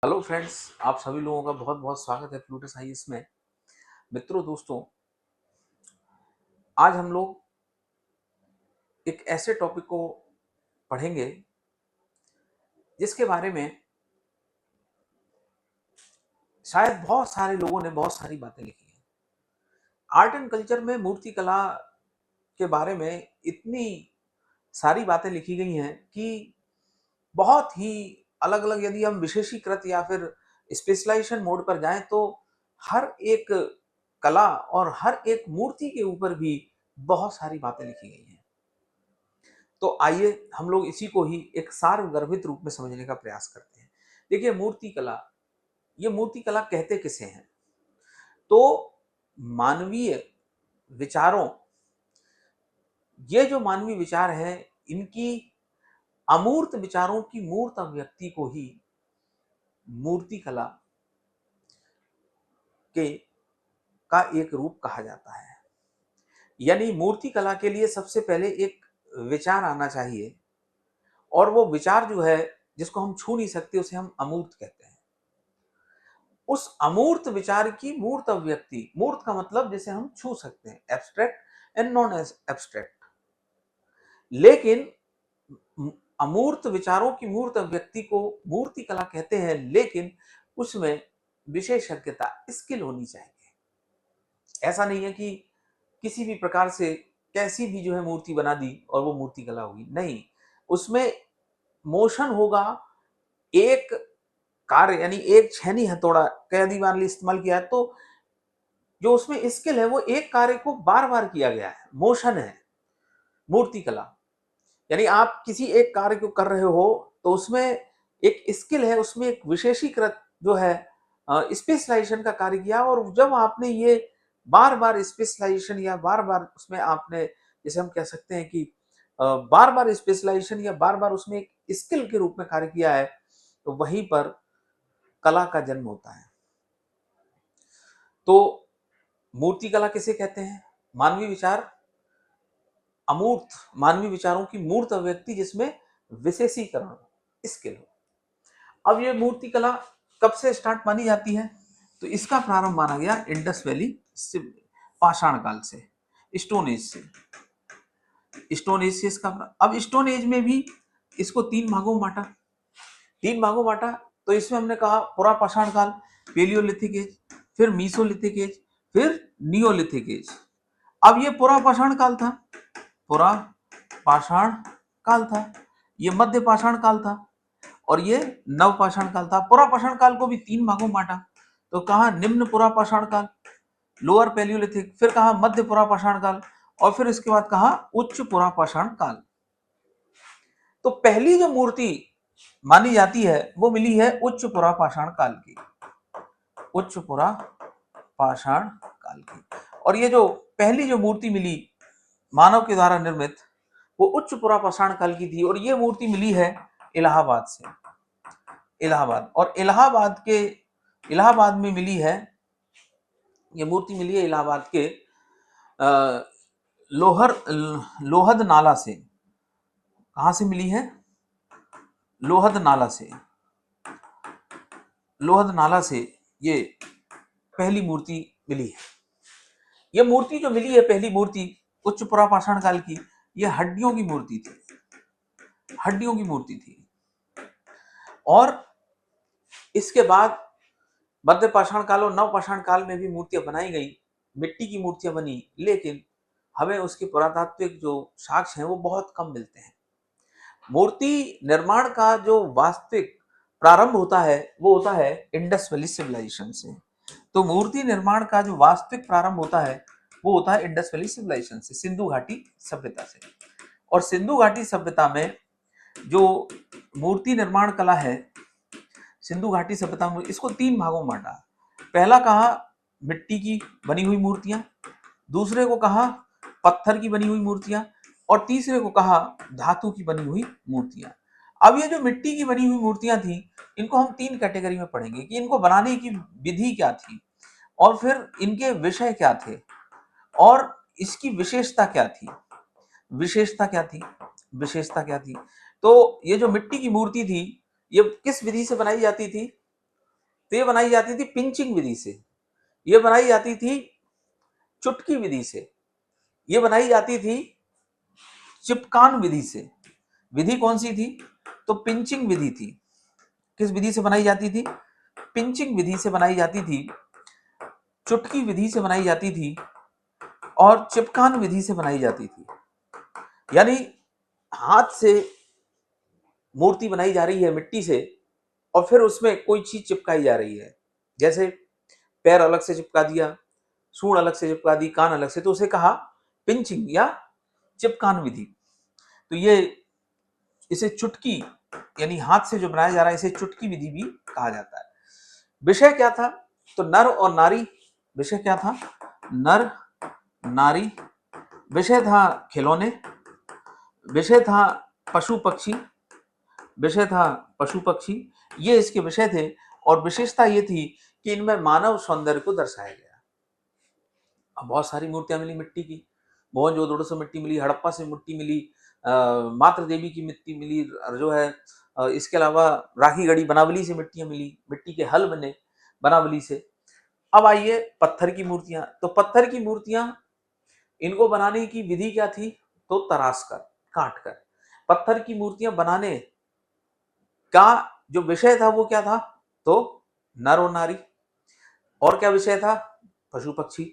Hello friends, आप सभी लोगों का बहुत बहुत स्वागत है फ्लूटस आईएएस में। मित्रों, दोस्तों, आज हम लोग एक ऐसे टॉपिक को पढ़ेंगे जिसके बारे में शायद बहुत सारे लोगों ने बहुत सारी बातें लिखी हैं। आर्ट एंड कल्चर में मूर्ति कला के बारे में इतनी सारी बातें लिखी गई हैं कि बहुत ही अलग अलग, यदि हम विशेषीकृत या फिर स्पेशलाइजेशन मोड पर जाएं तो हर एक कला और हर एक मूर्ति के ऊपर भी बहुत सारी बातें लिखी गई हैं। तो आइए हम लोग इसी को ही एक सारगर्भित रूप में समझने का प्रयास करते हैं। देखिए, मूर्ति कला, ये मूर्ति कला कहते किसे हैं? तो मानवीय विचारों, ये जो मानवीय विचार हैं, इनकी अमूर्त विचारों की मूर्त अभिव्यक्ति को ही मूर्ति कला के का एक रूप कहा जाता है। यानी मूर्ति कला के लिए सबसे पहले एक विचार आना चाहिए, और वो विचार जो है, जिसको हम छू नहीं सकते, उसे हम अमूर्त कहते हैं। उस अमूर्त विचार की मूर्त अभिव्यक्ति, मूर्त का मतलब जिसे हम छू सकते हैं, एब्स्ट्रैक्ट एंड नॉन एब्स्ट्रैक्ट। लेकिन अमूर्त विचारों की मूर्त अभिव्यक्ति को मूर्ति कला कहते हैं, लेकिन उसमें विशेषज्ञता, स्किल होनी चाहिए। ऐसा नहीं है कि किसी भी प्रकार से कैसी भी जो है मूर्ति बना दी और वो मूर्ति कला होगी, नहीं। उसमें मोशन होगा, एक कार्य, यानी एक छेनी हथौड़ा कई बार इस्तेमाल किया है, तो जो उसमें स्किल है वो एक कार्य को बार बार किया गया है, मोशन है मूर्ति कला। यानी आप किसी एक कार्य को कर रहे हो तो उसमें एक स्किल है, उसमें एक विशेषीकृत जो है स्पेशलाइजेशन का कार्य किया, और जब आपने ये बार बार स्पेशलाइजेशन या बार बार उसमें आपने, जैसे हम कह सकते हैं कि बार बार स्पेशलाइजेशन या बार बार उसमें एक स्किल के रूप में कार्य किया है, तो वहीं पर कला का जन्म होता है। तो मूर्ति कला किसे कहते हैं? मानवीय विचार, अमूर्त मानवीय विचारों की मूर्त अभिव्यक्ति जिसमें विशेषीकरण, स्किल हो। अब ये मूर्ति कला कब से स्टार्ट मानी जाती है? तो इसका प्रारंभ माना गया इंडस वैली से, पाषाण काल से, स्टोन एज से। स्टोन एज से इसका, अब स्टोन एज में भी इसको तीन भागों में बांटा। तो इसमें हमने कहा पुरा पाषाण काल, पेलियोलिथिक एज, फिर मीसोलिथिक एज, फिर नियोलिथिक एज। अब ये पुरा पाषाण काल था, पुरा पाषाण काल था, ये मध्य पाषाण काल था, और ये नव पाषाण काल था। पुरा पाषाण काल को भी तीन भागों में बांटा। तो कहा निम्न पुरा पाषाण काल, लोअर पैलियोलिथिक, फिर कहा मध्य पुरा पाषाण काल, और फिर इसके बाद कहा उच्च पुरा पाषाण काल। तो पहली जो मूर्ति मानी जाती है वो मिली है उच्च पुरा पाषाण काल की, उच्च पुरा पाषाण काल की। और ये जो पहली जो मूर्ति मिली मानव के द्वारा निर्मित, वो उच्च पुरा पाषाण काल की थी, और ये मूर्ति मिली है इलाहाबाद से, इलाहाबाद। और इलाहाबाद में मिली है, ये मूर्ति मिली है इलाहाबाद के लोहद नाला से। कहां से मिली है? लोहद नाला से ये पहली मूर्ति मिली है। ये मूर्ति जो मिली है, पहली मूर्ति उच्च पुरा पाषाण काल की, ये हड्डियों की मूर्ति थी। और इसके बाद मध्य पाषाण काल और नव पाषाण काल में भी मूर्तियां बनाई गई, मिट्टी की मूर्तियां बनी, लेकिन हमें उसके पुरातात्विक जो साक्ष्य हैं वो बहुत कम मिलते हैं। मूर्ति निर्माण का जो वास्तविक प्रारंभ होता है वो होता है इंडस वैली सिविलाइजेशन से। तो मूर्ति निर्माण का जो वास्तविक प्रारंभ होता है वो होता है इंडस वैली सिविलाइजेशन से, सिंधु घाटी सभ्यता से। और सिंधु घाटी सभ्यता में जो मूर्ति निर्माण कला है, सिंधु घाटी सभ्यता में इसको तीन भागों में बांटा। पहला कहा मिट्टी की बनी हुई मूर्तियां, दूसरे को कहा पत्थर की बनी हुई मूर्तियां, और तीसरे को कहा धातु की बनी हुई मूर्तियां। अब ये जो मिट्टी की बनी हुई मूर्तियां थी, इनको हम तीन कैटेगरी में पढ़ेंगे कि इनको बनाने की विधि क्या थी, और फिर इनके विषय क्या थे, और इसकी विशेषता क्या थी। तो ये जो मिट्टी की मूर्ति थी, ये किस विधि से बनाई जाती थी? तो ये बनाई जाती थी पिंचिंग विधि से, ये बनाई जाती थी चुटकी विधि से, ये बनाई जाती थी चिपकान विधि से। विधि कौन सी थी? तो पिंचिंग विधि थी। किस विधि से बनाई जाती थी? पिंचिंग विधि से बनाई जाती थी, चुटकी विधि से बनाई जाती थी और चिपकान विधि से बनाई जाती थी। यानी हाथ से मूर्ति बनाई जा रही है मिट्टी से और फिर उसमें कोई चीज चिपकाई जा रही है, जैसे पैर अलग से चिपका दिया, सूंड अलग से चिपका दी, कान अलग से, तो उसे कहा पिंचिंग या चिपकान विधि। तो ये इसे चुटकी यानी हाथ से जो बनाया जा रहा है इसे चुटकी विधि भी कहा जाता है। विषय क्या था? तो नर और नारी। विषय क्या था? नर नारी। विषय था खिलौने। विषय था पशु पक्षी। विषय था पशु पक्षी, ये इसके विषय थे। और विशेषता ये थी कि इनमें मानव सौंदर्य को दर्शाया गया। अब बहुत सारी मूर्तियां मिली मिट्टी की, मोहनजोदड़ो से मिट्टी मिली, हड़प्पा से मिट्टी मिली, मातृ देवी की मिट्टी मिली, जो है इसके अलावा राखी गढ़ी बनावली से मिट्टियां मिली, मिट्टी के हल बने बनावली से। अब आइए पत्थर की मूर्तियां। तो पत्थर की मूर्तियां, इनको बनाने की विधि क्या थी? तो तराश कर, काट कर। पत्थर की मूर्तियां बनाने का जो विषय था वो क्या था? तो नर और नारी। और क्या विषय था? पशु पक्षी।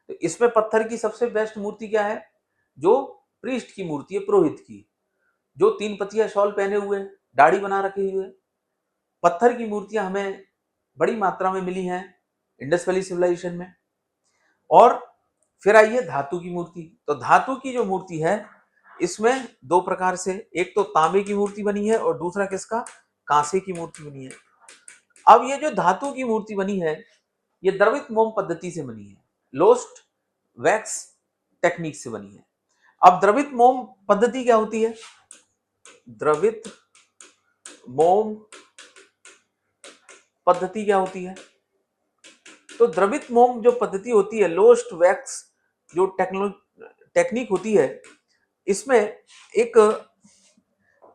तो इसमें पत्थर की सबसे बेस्ट मूर्ति क्या है? जो प्रीस्ट की मूर्ति है, पुरोहित की, जो 3 पतिया शॉल पहने हुए, दाढ़ी बना रखे हुए। पत्थर की मूर्तियां हमें बड़ी मात्रा में मिली हैं इंडस वैली सिविलाइजेशन में। और फिर आइए धातु की मूर्ति। तो धातु की जो मूर्ति है इसमें 2 प्रकार से, एक तो तांबे की मूर्ति बनी है और दूसरा किसका? कांसे की मूर्ति बनी है। अब ये जो धातु की मूर्ति बनी है ये द्रवित मोम पद्धति से बनी है, लोस्ट वैक्स टेक्निक से बनी है। अब द्रवित मोम पद्धति क्या होती है? द्रवित मोम पद्धति क्या होती है? तो द्रवित मोम जो पद्धति होती है, लोस्ट वैक्स जो टेक्निक होती है, इसमें एक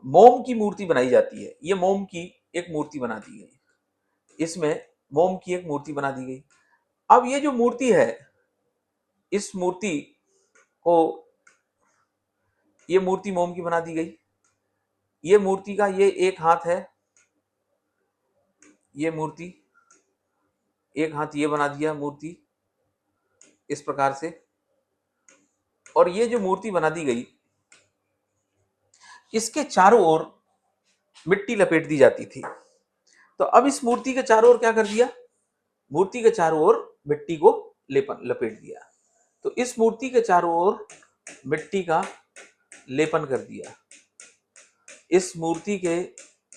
मोम की मूर्ति बनाई जाती है। ये मोम की एक मूर्ति बना दी गई, इसमें मोम की एक मूर्ति बना दी गई। अब ये जो मूर्ति है, इस मूर्ति को, ये मूर्ति मोम की बना दी गई। ये मूर्ति का ये एक हाथ है, ये मूर्ति एक हाथ ये बना दिया मूर्ति इस प्रकार से। और ये जो मूर्ति बना दी गई, इसके चारों ओर मिट्टी लपेट दी जाती थी। तो अब इस मूर्ति के चारों ओर क्या कर दिया? मूर्ति के चारों ओर मिट्टी को लपेट दिया। तो इस मूर्ति के चारों ओर मिट्टी का लेपन कर दिया। इस मूर्ति के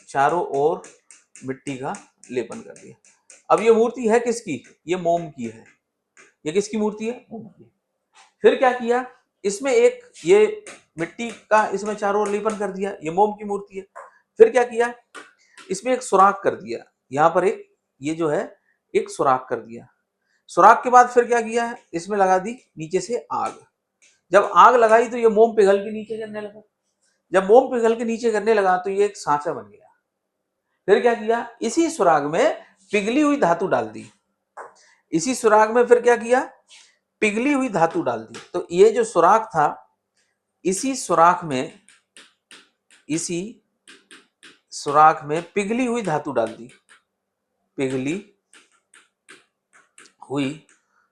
चारों ओर मिट्टी का लेपन कर दिया। अब ये मूर्ति है किसकी? ये मोम की है। ये किसकी मूर्ति है? मोम की। फिर क्या किया? इसमें एक ये मिट्टी का इसमें चारों ओर लेपन कर दिया, ये मोम की मूर्ति है। फिर क्या किया? इसमें एक सुराख कर दिया, यहाँ पर एक ये जो है एक सुराख कर दिया। सुराख के बाद फिर क्या किया है? इसमें लगा दी नीचे से आग। जब आग लगाई तो ये मोम पिघल के नीचे गिरने लगा। जब मोम पिघल के नीचे गिरने लगा तो ये एक सांचा बन गया। फिर क्या किया? इसी सुराग में पिघली हुई धातु डाल दी। इसी सुराग में फिर क्या किया? पिघली हुई धातु डाल दी। तो ये जो सुराख था, इसी सुराख में पिघली हुई धातु डाल दी। पिघली हुई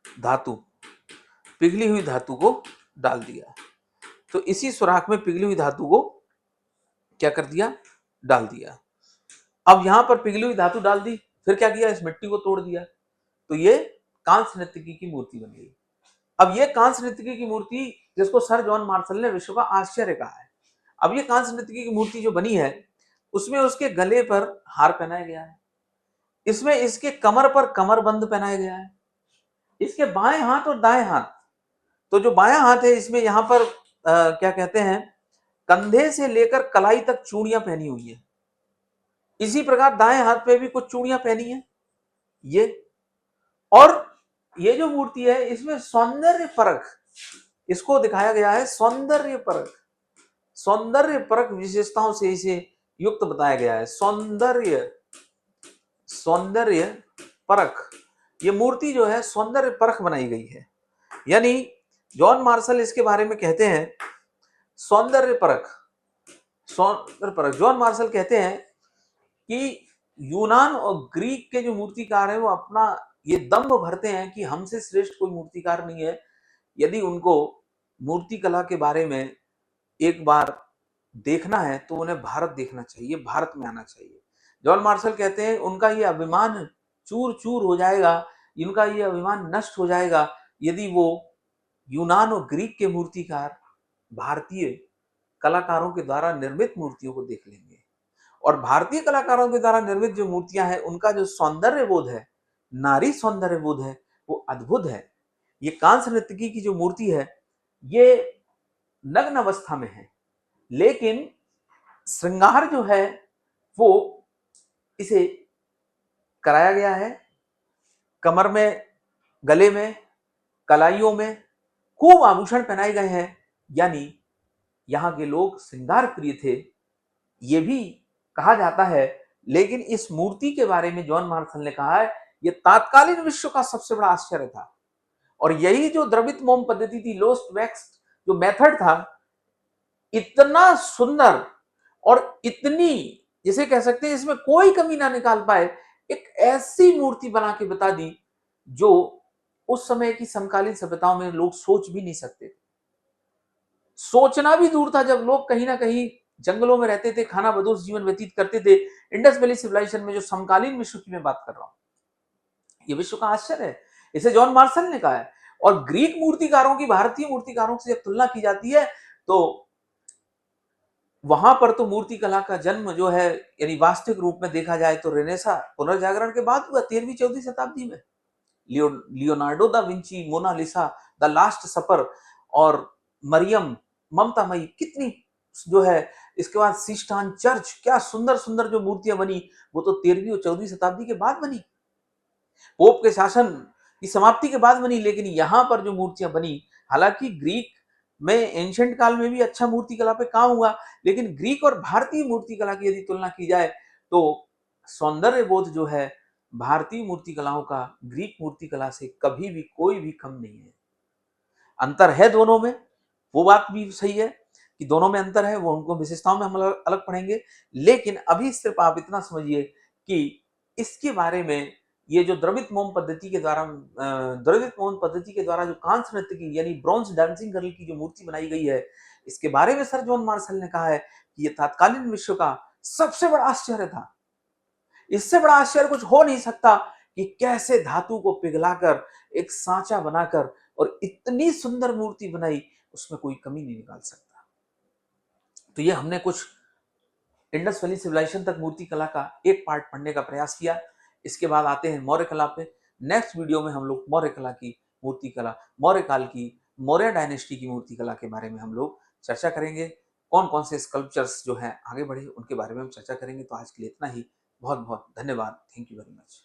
धातु, पिघली हुई धातु को डाल दिया। तो इसी सुराख में पिघली हुई धातु को क्या कर दिया? डाल दिया। अब यहां पर पिघली हुई धातु डाल दी, फिर क्या किया? इस मिट्टी को तोड़ दिया। तो ये कांस्य नर्तकी की मूर्ति बन गई। अब ये कांस्य नर्तकी की मूर्ति, जिसको सर जॉन मार्शल ने विश्व का आश्चर्य कहा है, अब ये कांस्य नर्तकी की मूर्ति जो बनी है उसमें उसके गले पर हार पहनाया गया है, इसमें इसके कमर पर कमरबंद पहनाया गया है, इसके बाएं हाथ और दाएं हाथ, तो जो बायां हाथ है इसमें यहां पर क्या कहते हैं, कंधे से लेकर कलाई तक चूड़ियां पहनी हुई है। इसी प्रकार दाएं हाथ पे भी कुछ चूड़ियां पहनी है ये। और ये जो मूर्ति है इसमें सौंदर्य परख इसको दिखाया गया है, सौंदर्य परख, सौंदर्य परख विशेषताओं से इसे युक्त बताया गया है। सौंदर्य परख, ये मूर्ति जो है सौंदर्य परख बनाई गई है। यानी जॉन मार्शल इसके बारे में कहते हैं सौंदर्य परख। सौंदर्य परख जॉन मार्शल कहते हैं कि यूनान और ग्रीक के जो मूर्तिकार हैं वो अपना ये दम्भ भरते हैं कि हमसे श्रेष्ठ कोई मूर्तिकार नहीं है। यदि उनको मूर्ति कला के बारे में एक बार देखना है तो उन्हें भारत देखना चाहिए, भारत में आना चाहिए। जॉन मार्शल कहते हैं उनका ये अभिमान चूर चूर हो जाएगा, इनका ये अभिमान नष्ट हो जाएगा यदि वो यूनान और ग्रीक के मूर्तिकार भारतीय कलाकारों के द्वारा निर्मित मूर्तियों को देख लेंगे। और भारतीय कलाकारों के द्वारा निर्मित जो मूर्तियां हैं उनका जो सौंदर्य बोध है, नारी सौंदर्य बोध है, वो अद्भुत है। ये कांस्य नर्तकी की जो मूर्ति है ये नग्न अवस्था में है, लेकिन श्रृंगार जो है वो इसे कराया गया है। कमर में, गले में, कलाइयों में खूब आभूषण पहनाए गए हैं। यानी यहाँ के लोग श्रृंगार प्रिय थे, ये भी कहा जाता है। लेकिन इस मूर्ति के बारे में जॉन मार्शल ने कहा है ये तात्कालीन विश्व का सबसे बड़ा आश्चर्य था। और यही जो द्रवित मोम पद्धति थी, लोस्ट वैक्स जो मेथड था, इतना सुंदर और इतनी, जिसे कह सकते हैं इसमें कोई कमी ना निकाल पाए, एक ऐसी मूर्ति बना के बता दी जो उस समय की समकालीन सभ्यताओं में लोग सोच भी नहीं सकते थे। सोचना भी दूर था, जब लोग कहीं ना कहीं जंगलों में रहते थे, खाना बदोश जीवन व्यतीत करते थे। इंडस वैली सिविलाइजेशन में जो समकालीन विश्व की मैं बात कर रहा हूं, ये विश्व का आश्चर्य है, इसे जॉन मार्शल ने कहा है। और ग्रीक मूर्तिकारों की भारतीय मूर्तिकारों से जब तुलना की जाती है तो वहां पर तो मूर्ति कला का जन्म जो है, यानी वास्तविक रूप में देखा जाए तो रेनेसा पुनर्जागरण के बाद हुआ, 13वीं 14वीं शताब्दी में। Leonardo da Vinci, Mona Lisa, the last supper और मरियम ममतामयी, कितनी जो है, इसके बाद सिस्टान चर्च, क्या सुंदर सुंदर जो मूर्तियां बनी वो तो 13वीं और 14वीं शताब्दी के बाद बनी, पोप के शासन की समाप्ति के बाद बनी। लेकिन यहां पर जो मूर्तियां बनी, हालांकि ग्रीक में एंशिएंट काल में भी अच्छा मूर्ति कला पे काम हुआ, लेकिन ग्रीक और भारतीय मूर्ति कला की यदि तुलना की जाए तो सौंदर्य बोध जो है भारतीय मूर्ति कलाओं का ग्रीक मूर्ति कला से कभी भी कोई भी कम नहीं है। अंतर है दोनों में, वो बात भी सही है कि दोनों में अंतर है, वो उनको विशेषताओं में हम अलग पढ़ेंगे। लेकिन अभी सिर्फ आप इतना समझिए कि इसके बारे में ये जो द्रवित मोम पद्धति के द्वारा जो कांस्य नृत्य की यानी ब्रॉन्ज डांसिंग गर्ल की जो मूर्ति बनाई गई है, इसके बारे में सर जॉन मार्शल ने कहा है कि ये तात्कालीन विश्व का सबसे बड़ा आश्चर्य था। इससे बड़ा आश्चर्य कुछ हो नहीं सकता कि कैसे धातु को पिघलाकर एक सांचा बनाकर और इतनी सुंदर मूर्ति बनाई, उसमें कोई कमी नहीं निकाल सकता। तो ये हमने कुछ इंडस वैली सिविलाइजेशन तक मूर्ति कला का एक पार्ट पढ़ने का प्रयास किया। इसके बाद आते हैं मौर्य कला पे। नेक्स्ट वीडियो में हम लोग मौर्य कला की मूर्ति कला, मौर्य काल की, मौर्य डायनेस्टी की मूर्ति कला के बारे में हम लोग चर्चा करेंगे। कौन कौन से स्कल्पचर्स जो हैं आगे बढ़े उनके बारे में हम चर्चा करेंगे। तो आज के लिए इतना ही। बहुत बहुत धन्यवाद। Thank you very much.